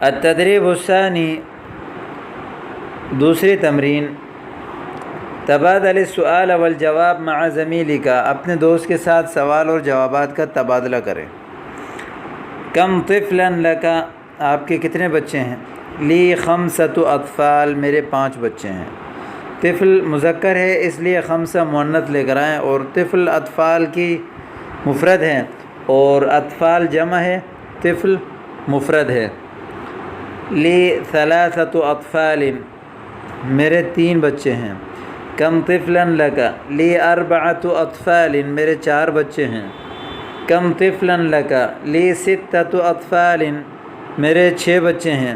التدریب الثانی، دوسری تمرین، تبادل السؤال والجواب مع زمیلک، اپنے دوست کے ساتھ سوال اور جوابات کا تبادلہ کریں۔ کم طفلا لک، آپ کے کتنے بچے ہیں؟ لی خمسۃ اطفال، میرے 5 بچے ہیں۔ طفل مذکر ہے اس لیے خمسہ مؤنث لے کر آئیں، اور طفل اطفال کی مفرد ہے اور اطفال جمع ہے، طفل مفرد ہے۔ لی ثلاثۃ اطفال، میرے 3 بچے ہیں۔ کم طفلا لک، لی 4 اطفال، میرے 4 بچے ہیں۔ کم طفلا لک، لی 6 اطفال، میرے 6 بچے ہیں۔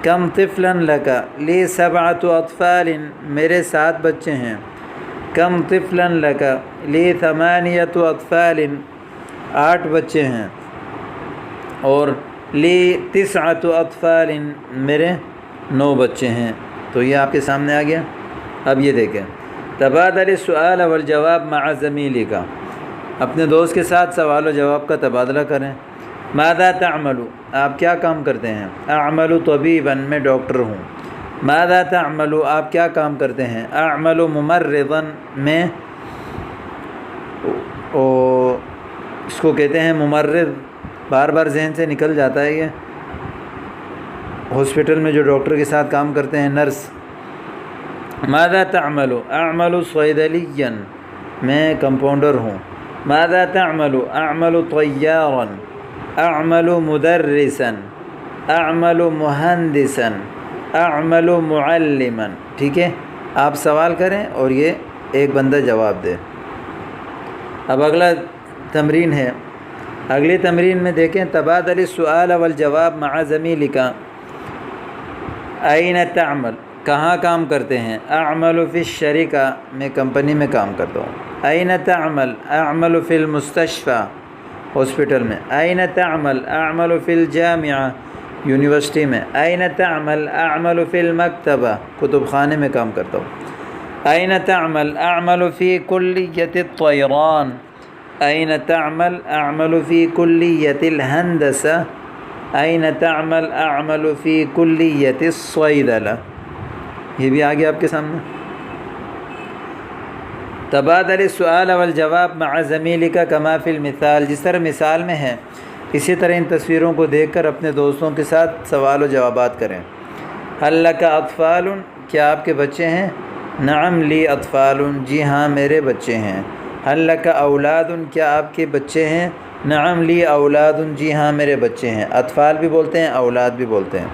کم طفلا لک، لی 7 اطفال، میرے 7 بچے ہیں۔ کم طفلا لک، لی 8 اطفال، 8 بچے ہیں۔ اور لی 9 اطفال، میرے 9 بچے ہیں۔ تو یہ آپ کے سامنے آ گیا۔ اب یہ دیکھیں، تبادل السؤال والجواب مع زمیلک، اپنے دوست کے ساتھ سوال و جواب کا تبادلہ کریں۔ ماذا تعمل، آپ کیا کام کرتے ہیں؟ اعمل طبیبا، میں ڈاکٹر ہوں۔ ماذا تعمل، آپ کیا کام کرتے ہیں؟ اعمل ممرضا، میں اس کو کہتے ہیں ممرض، بار بار ذہن سے نکل جاتا ہے یہ، ہاسپٹل میں جو ڈاکٹر کے ساتھ کام کرتے ہیں، نرس۔ ماذا تعمل، اعمل صیدلیا، میں کمپاؤنڈر ہوں۔ ماذا تعمل، اعمل طیارا، اعمل مدرسا، اعمل مہندسا، اعمل معلما۔ ٹھیک ہے، آپ سوال کریں اور یہ ایک بندہ جواب دے۔ اب اگلا تمرین ہے، اگلی تمرین میں دیکھیں، تبادل السؤال والجواب مع زمیلک۔ این تعمل، کہاں کام کرتے ہیں؟ اعمل فی الشرکہ، میں کمپنی میں کام کرتا ہوں۔ این تعمل، اعمل فی المستشفى، ہاسپٹل میں۔ این تعمل، اعمل فی الجامعہ، یونیورسٹی میں۔ این تعمل، اعمل فی المکتبہ، کتب خانے میں کام کرتا ہوں۔ این تعمل، اعمل فی کلیۃ الطیران۔ این تعمل، اعمل فی کلیۃ الہندسہ۔ این تعمل، اعمل فی کلیۃ الصیدلہ۔ یہ بھی آگے آپ کے سامنے۔ تبادل السؤال والجواب مع زمیلک کما فی المثال، جس طرح مثال میں ہے اسی طرح ان تصویروں کو دیکھ کر اپنے دوستوں کے ساتھ سوال و جوابات کریں۔ هل لک اطفال، کیا آپ کے بچے ہیں؟ نعم لی اطفال، جی ہاں میرے بچے ہیں۔ هل لک اولاد، کیا آپ کے بچے ہیں؟ نعم لی اولاد، جی ہاں میرے بچے ہیں۔ اطفال بھی بولتے ہیں، اولاد بھی بولتے ہیں۔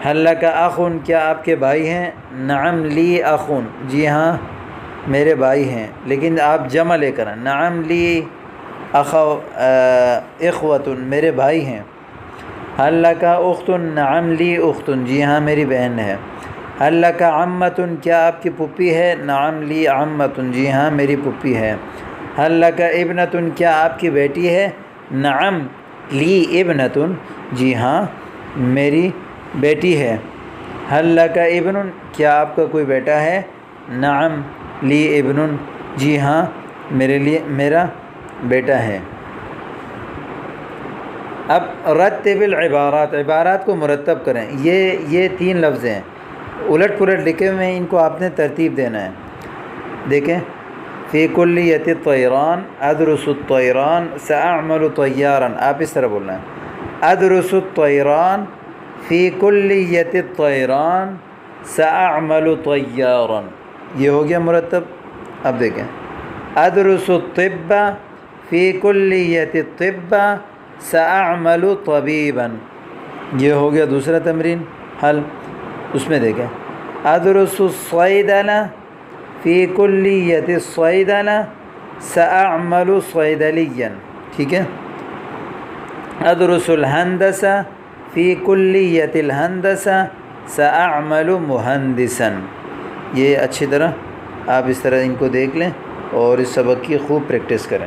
هل لک اخ، کیا آپ کے بھائی ہیں؟ نعم لی اخ، جی ہاں میرے بھائی ہیں، لیکن آپ جمع لے کر، نعم لی اخوۃ، میرے بھائی ہیں۔ هل لک اخت، نعم لی اخت، جی ہاں میری بہن ہے۔ هل لک عمۃ، کیا آپ کی پھوپھی ہے؟ نعم لی عمۃ، جی ہاں میری پھوپھی ہے۔ هل لک ابنۃ، کیا آپ کی بیٹی ہے؟ نعم لی ابنۃ، جی ہاں میری بیٹی ہے۔ هل لک ابن، کیا آپ کا کوئی بیٹا ہے؟ نعم لی ابن، جی ہاں میرا بیٹا ہے۔ اب رتب العبارات، عبارات کو مرتب کریں۔ یہ 3 لفظ ہیں، الٹ پلٹ لکھے ہوئے ہیں، ان کو آپ نے ترتیب دینا ہے۔ دیکھیں، فی کلیۃ الطیران، ادرس الطیران، ساعمل طیارا، آپ اس طرح بولنا ہے، ادرس الطیران فی کلیۃ الطیران، ساعمل طیارا۔ یہ ہو گیا مرتب۔ اب دیکھیں، ادرس الطب فی کلیۃ الطب، ساعمل طبیبا، یہ ہو گیا دوسرا تمرین حل۔ اس میں دیکھیں، ادرس الصیدلہ فی کلیۃ الصیدلہ، ساعمل صیدلیا۔ ٹھیک ہے، ادرس الہندسہ فی کلیۃ الہندسہ، ساعمل مہندسا۔ یہ اچھی طرح آپ اس طرح ان کو دیکھ لیں اور اس سبق کی خوب پریکٹس کریں۔